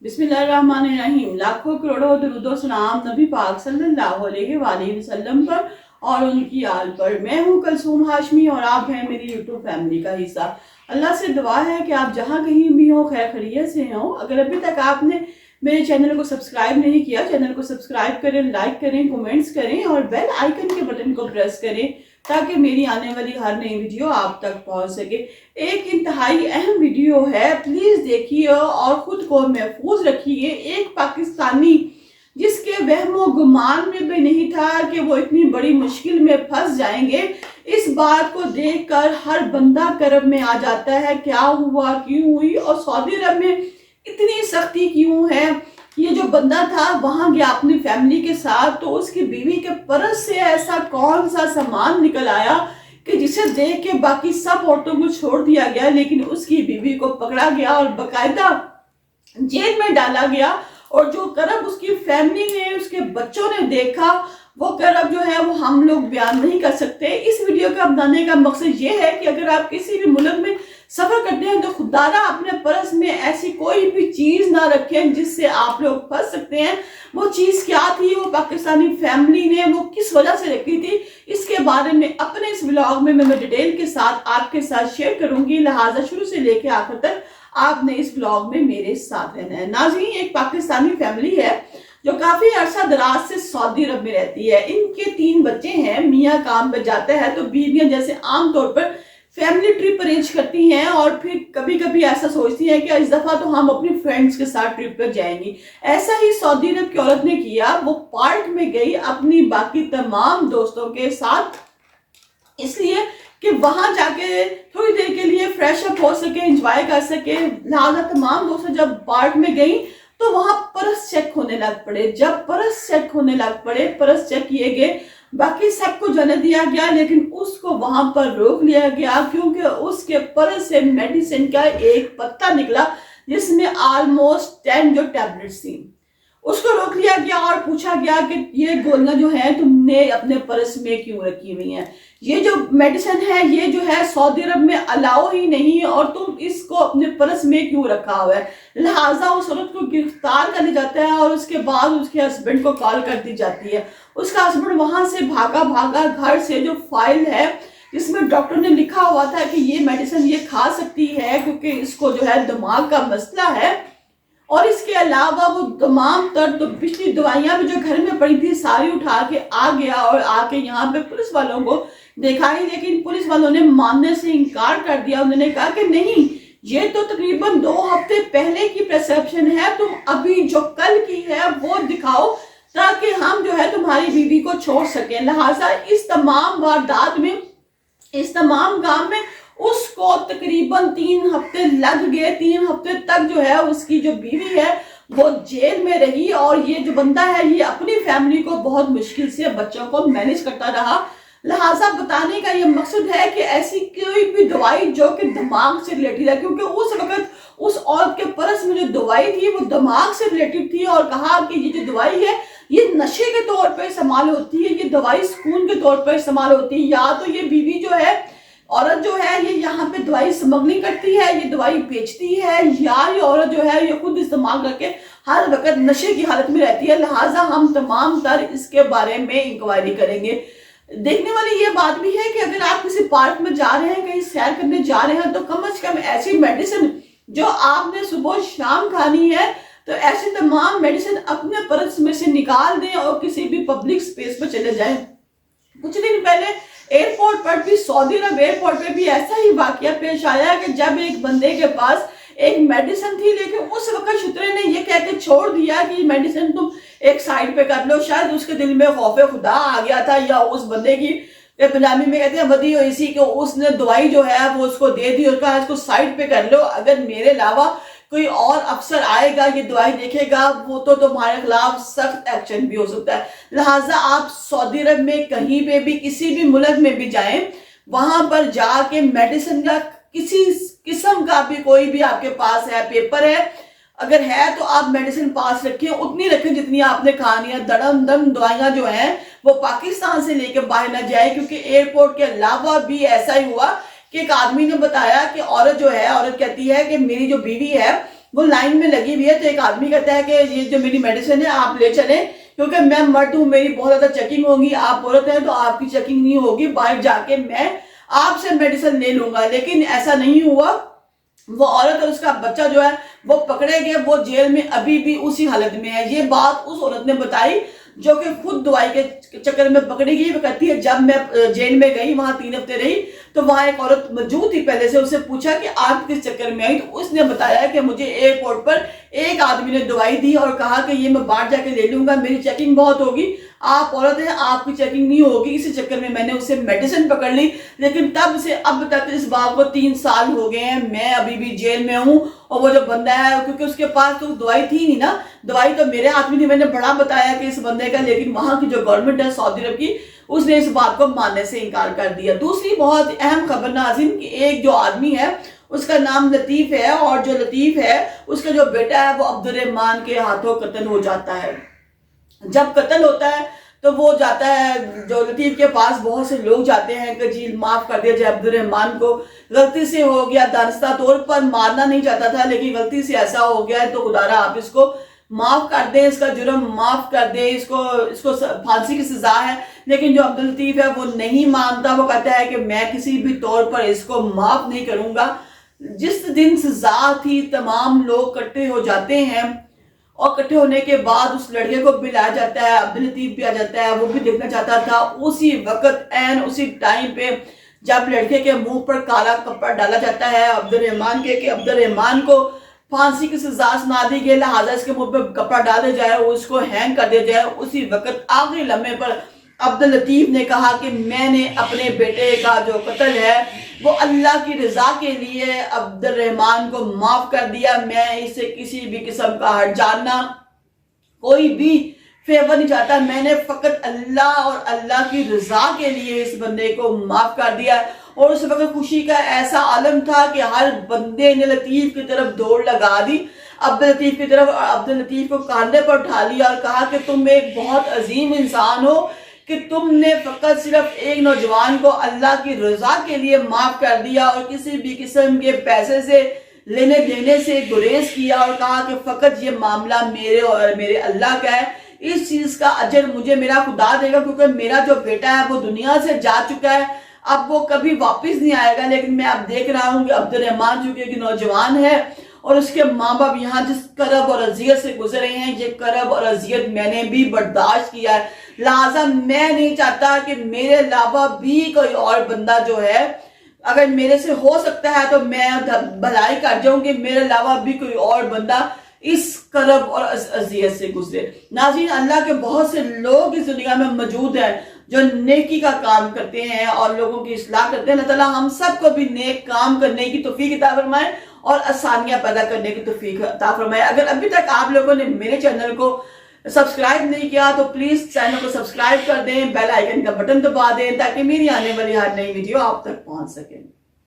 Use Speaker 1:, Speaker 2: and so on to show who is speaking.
Speaker 1: बिस्मिल्लाहिर्रहमानिर्रहीम। लाखों करोड़ों दरूदो सलाम नबी पाक सल्लल्लाहु अलैहि वसल्लम पर और उनकी आल पर। मैं हूँ कलसूम हाशमी और आप हैं मेरी यूट्यूब फैमिली का हिस्सा। अल्लाह से दुआ है कि आप जहाँ कहीं भी हो खैर खैरियत से हो। अगर अभी तक आपने मेरे चैनल को सब्सक्राइब नहीं किया, चैनल को सब्सक्राइब करें, लाइक करें, कमेंट्स करें और बेल आइकन के बटन को प्रेस करें ताकि मेरी आने वाली हर नई वीडियो आप तक पहुंच सके। एक इंतहाई अहम वीडियो है, प्लीज देखिए और खुद को महफूज रखिए। एक पाकिस्तानी जिसके वहमो गुमान में भी नहीं था कि वो इतनी बड़ी मुश्किल में फंस जाएंगे, इस बात को देखकर हर बंदा करब में आ जाता है क्या हुआ, क्यों हुई और सऊदी अरब में इतनी सख्ती क्यों है। ये जो बंदा था वहां गया अपनी फैमिली के साथ, तो उसकी बीवी के पर्स से ऐसा कौन सा सामान निकल आया कि जिसे देख के बाकी सब औरतों को छोड़ दिया गया, लेकिन उसकी बीवी को पकड़ा गया और बकायदा जेल में डाला गया। और जो करब उसकी फैमिली ने, उसके बच्चों ने देखा, वो करब जो है वो हम लोग बयान नहीं कर सकते। इस वीडियो का बनाने का मकसद ये है कि अगर आप किसी भी मुल्क में सफर करते हैं तो खुदारा अपने पर्स में ऐसी कोई भी चीज ना रखें जिससे आप लोग फंस सकते हैं। वो चीज क्या थी, वो पाकिस्तानी फैमिली ने वो किस वजह से रखी थी, इसके बारे में अपने इस ब्लॉग में मैं डिटेल के साथ आपके साथ शेयर करूंगी। लिहाजा शुरू से लेकर आखिर तक आपने इस ब्लॉग में मेरे साथ रहना है। नाज़रीन, एक पाकिस्तानी फैमिली है जो काफी अरसा दराज से सऊदी अरब में रहती है। इनके 3 बच्चे हैं। मियाँ काम पर जाते हैं तो बीवियां जैसे आमतौर पर फैमिली ट्रिप अरेंज करती हैं और फिर कभी कभी ऐसा सोचती हैं कि इस दफा तो हम अपनी फ्रेंड्स के साथ ट्रिप पर जाएंगी। ऐसा ही सऊदी अरब की औरत ने किया। वो पार्क में गई अपनी बाकी तमाम दोस्तों के साथ, इसलिए कि वहां जाके थोड़ी देर के लिए फ्रेश अप हो सके, एंजॉय कर सके। लिहाजा तमाम दोस्त जब पार्क में गई तो वहां पर्स चेक होने लग पड़े। जब पर्स चेक होने लग पड़े, पर्स चेक किए गए, बाकी सबको जाने दिया गया, लेकिन उसको वहां पर रोक लिया गया क्योंकि उसके पर्स से मेडिसिन का एक पत्ता निकला जिसमें ऑलमोस्ट 10 जो टैबलेट्स थी। उसको रोक लिया गया और पूछा गया कि ये गोलियां जो है तुमने अपने पर्स में क्यों रखी हुई हैं। ये जो मेडिसिन है ये जो है सऊदी अरब में अलाउ ही नहीं है और तुम इसको अपने पर्स में क्यों रखा हुआ है। लिहाजा उस औरत को गिरफ्तार कर लिया जाता है और उसके बाद उसके हस्बैंड को कॉल कर दी जाती है। उसका हस्बैंड वहां से भागा घर से जो फाइल है जिसमें डॉक्टर ने लिखा हुआ था कि ये मेडिसिन ये खा सकती है क्योंकि इसको जो है दिमाग का मसला है, और इसके अलावा वो तमाम तर तो पिछली दवाइयां भी जो घर में पड़ी थी सारी उठा के आ गया और आके यहाँ पे पुलिस वालों को दिखाई, लेकिन पुलिस वालों ने मानने से इनकार कर दिया। उन्होंने कहा कि नहीं, ये तो तकरीबन 2 हफ्ते पहले की प्रिस्क्रिप्शन है, तुम अभी जो कल की है वो दिखाओ ताकि हम जो है तुम्हारी बीवी को छोड़ सकें। लिहाजा इस तमाम वारदात में, इस तमाम काम में उसको तकरीबन 3 हफ्ते लग गए। 3 हफ्ते तक जो है उसकी जो बीवी है वो जेल में रही और ये जो बंदा है ये अपनी फैमिली को बहुत मुश्किल से बच्चों को मैनेज करता रहा। लिहाजा बताने का ये मकसद है कि ऐसी कोई भी दवाई जो कि दिमाग से रिलेटेड है, क्योंकि उस वक्त उस औरत के पर्स में जो दवाई थी वो दिमाग से रिलेटेड थी और कहा कि ये जो दवाई है ये नशे के तौर पर इस्तेमाल होती है, ये दवाई सुकून के तौर पर इस्तेमाल होती है, या तो ये बीवी जो है, औरत जो है ये यहाँ पे दवाई स्मगलिंग करती है, ये दवाई बेचती है, या ये औरत जो है ये खुद इस्तेमाल करके हर वक्त नशे की हालत में रहती है। लिहाजा हम तमाम तर इसके बारे में इंक्वायरी करेंगे। देखने वाली ये बात भी है कि अगर आप किसी पार्क में जा रहे हैं, कहीं सैर करने जा रहे हैं, तो कम से कम ऐसी मेडिसिन जो आपने सुबह शाम खानी है तो ऐसी तमाम मेडिसिन अपने पर्स में से निकाल दें और किसी भी पब्लिक स्पेस पर चले जाएं। कुछ दिन पहले एयरपोर्ट पर भी, सऊदी अरब एयरपोर्ट पे भी ऐसा ही वाकया पेश आया कि जब एक बंदे के पास एक मेडिसिन थी, लेकिन उस वक्त शुतरे ने ये कह के छोड़ दिया कि मेडिसिन तुम एक साइड पे कर लो। शायद उसके दिल में खौफ खुदा आ गया था, या उस बंदे की पंजाबी में कहते हैं बदी हुई सी कि उसने दवाई जो है वो उसको दे दी और कहा इसको साइड पे कर लो, अगर मेरे अलावा कोई और अफसर आएगा ये दवाई देखेगा वो तो तुम्हारे खिलाफ सख्त एक्शन भी हो सकता है। लिहाजा आप सऊदी अरब में कहीं पे भी किसी भी मुल्क में भी जाएं, वहां पर जाके मेडिसिन का किसी किस्म का भी कोई भी आपके पास है, पेपर है, अगर है तो आप मेडिसिन पास रखें, उतनी रखें जितनी आपने खानी है। दड़म दम दवाइयां जो हैं वो पाकिस्तान से लेके बाहर ना जाए, क्योंकि एयरपोर्ट के अलावा भी ऐसा ही हुआ कि एक आदमी ने बताया कि औरत जो है, औरत कहती है कि मेरी जो बीवी है वो लाइन में लगी हुई है, तो एक आदमी कहता है कि ये जो मेरी मेडिसिन है आप ले चलें, क्योंकि मैं मर्द हूँ, मेरी बहुत ज्यादा चेकिंग होगी, आप औरत हैं तो आपकी चेकिंग नहीं होगी, बाहर जाके मैं आपसे मेडिसिन ले लूंगा। लेकिन ऐसा नहीं हुआ। वो औरत और उसका बच्चा जो है वो पकड़े गए, वो जेल में अभी भी उसी हालत में है। ये बात उस औरत ने बताई जो कि खुद दवाई के चक्कर में पकड़ी गई। वो कहती है जब मैं जेल में गई, वहां 3 हफ्ते रही, तो वहां एक औरत मौजूद थी पहले से, उससे पूछा कि आप किस चक्कर में आई, तो उसने बताया कि मुझे एयरपोर्ट पर एक आदमी ने दवाई दी और कहा कि ये मैं बाहर जाके ले लूंगा, मेरी चेकिंग बहुत होगी, आप औरत हैं आपकी चेकिंग नहीं होगी, इसी चक्कर में मैंने उससे मेडिसिन पकड़ ली। लेकिन तब से अब तक इस बात को 3 साल हो गए हैं, मैं अभी भी जेल में हूँ। और वो जो बंदा है, क्योंकि उसके पास तो दवाई थी नहीं ना, दवाई तो मेरे हाथ में थी, मैंने बड़ा बताया कि इस बंदे का, लेकिन वहां की जो गवर्नमेंट है सऊदी अरब की, उसने इस बात को मानने से इनकार कर दिया। दूसरी बहुत अहम खबर नाज़रीन कि एक जो आदमी है उसका नाम लतीफ है, और जो लतीफ है उसका जो बेटा है वो अब्दुल रहमान के हाथों कत्ल हो जाता है। जब कत्ल होता है तो वो जाता है, जो लतीफ के पास बहुत से लोग जाते हैं कि जी माफ कर दिया जाए, अब्दुल रहमान को गलती से हो गया, दानिस्ता तौर पर मारना नहीं चाहता था, लेकिन गलती से ऐसा हो गया है, तो खुदारा आप इसको माफ कर दें, इसका जुर्म माफ कर दें, इसको फांसी की सजा है। लेकिन जो अब्दुल लतीफ है वो नहीं मानता, वो कहता है कि मैं किसी भी तौर पर इसको माफ नहीं करूंगा। जिस दिन सजा थी तमाम लोग इकट्ठे हो जाते हैं, और इकट्ठे होने के बाद उस लड़के को भी लाया जाता है, अब्दुल लतीफ भी आ जाता है, वो भी देखना चाहता था। उसी वक्त एन उसी टाइम पे जब लड़के के मुंह पर काला कपड़ा डाला जाता है अब्दुल रहमान के, कि अब्दुल रहमान को फांसी की सजा सुना दी गई, लिहाजा इसके मुंह पे कपड़ा डाल दिया जाए, उसको हैंग कर दिया जाए। उसी वक्त आखिरी लम्हे पर अब्दुल लतीफ ने कहा कि मैंने अपने बेटे का जो कत्ल है वो अल्लाह की रजा के लिए अब्दुल रहमान को माफ कर दिया। मैं इससे किसी भी किस्म का हट जानना, कोई भी फेवर नहीं चाहता, मैंने फकत अल्लाह और अल्लाह की रजा के लिए इस बंदे को माफ कर दिया। और उस वक्त खुशी का ऐसा आलम था कि हर बंदे ने लतीफ की तरफ दौड़ लगा दी, अब्दुल लतीफ की तरफ। अब्दुल लतीफ को कांधे पर उठा लिया और कहा कि तुम एक बहुत अजीम इंसान हो कि तुमने फकत सिर्फ एक नौजवान को अल्लाह की रजा के लिए माफ कर दिया और किसी भी किस्म के पैसे से लेने देने से गुरेज किया, और कहा कि फकत ये मामला मेरे और मेरे अल्लाह का है, इस चीज का अजर मुझे मेरा खुदा देगा, क्योंकि मेरा जो बेटा है वो दुनिया से जा चुका है, अब वो कभी वापस नहीं आएगा। लेकिन मैं अब देख रहा हूँ कि अब्दुल रहमान चूंकि एक नौजवान है और उसके माँ बाप यहाँ जिस करब और अजियत से गुजरे हैं, ये करब और अजियत मैंने भी बर्दाश्त किया है, लिहाजा मैं नहीं चाहता कि मेरे अलावा भी कोई और बंदा जो है, अगर मेरे से हो सकता है तो मैं भलाई कर जाऊं कि मेरे अलावा भी कोई और बंदा इस करब और अजियत से गुजरे। नाज़रीन, अल्लाह के बहुत से लोग इस दुनिया में मौजूद हैं जो नेकी का काम करते हैं और लोगों की इस्लाह करते हैं। अल्लाह ताला हम सबको भी नेक काम करने की तौफीक अता फरमाए और आसानियां पैदा करने की तौफीक अता फरमाए। अगर अभी तक आप लोगों ने मेरे चैनल को सब्सक्राइब नहीं किया तो प्लीज चैनल को सब्सक्राइब कर दें, बेल आइकन का बटन दबा दें ताकि मेरी आने वाली हर नई वीडियो आप तक पहुंच सके।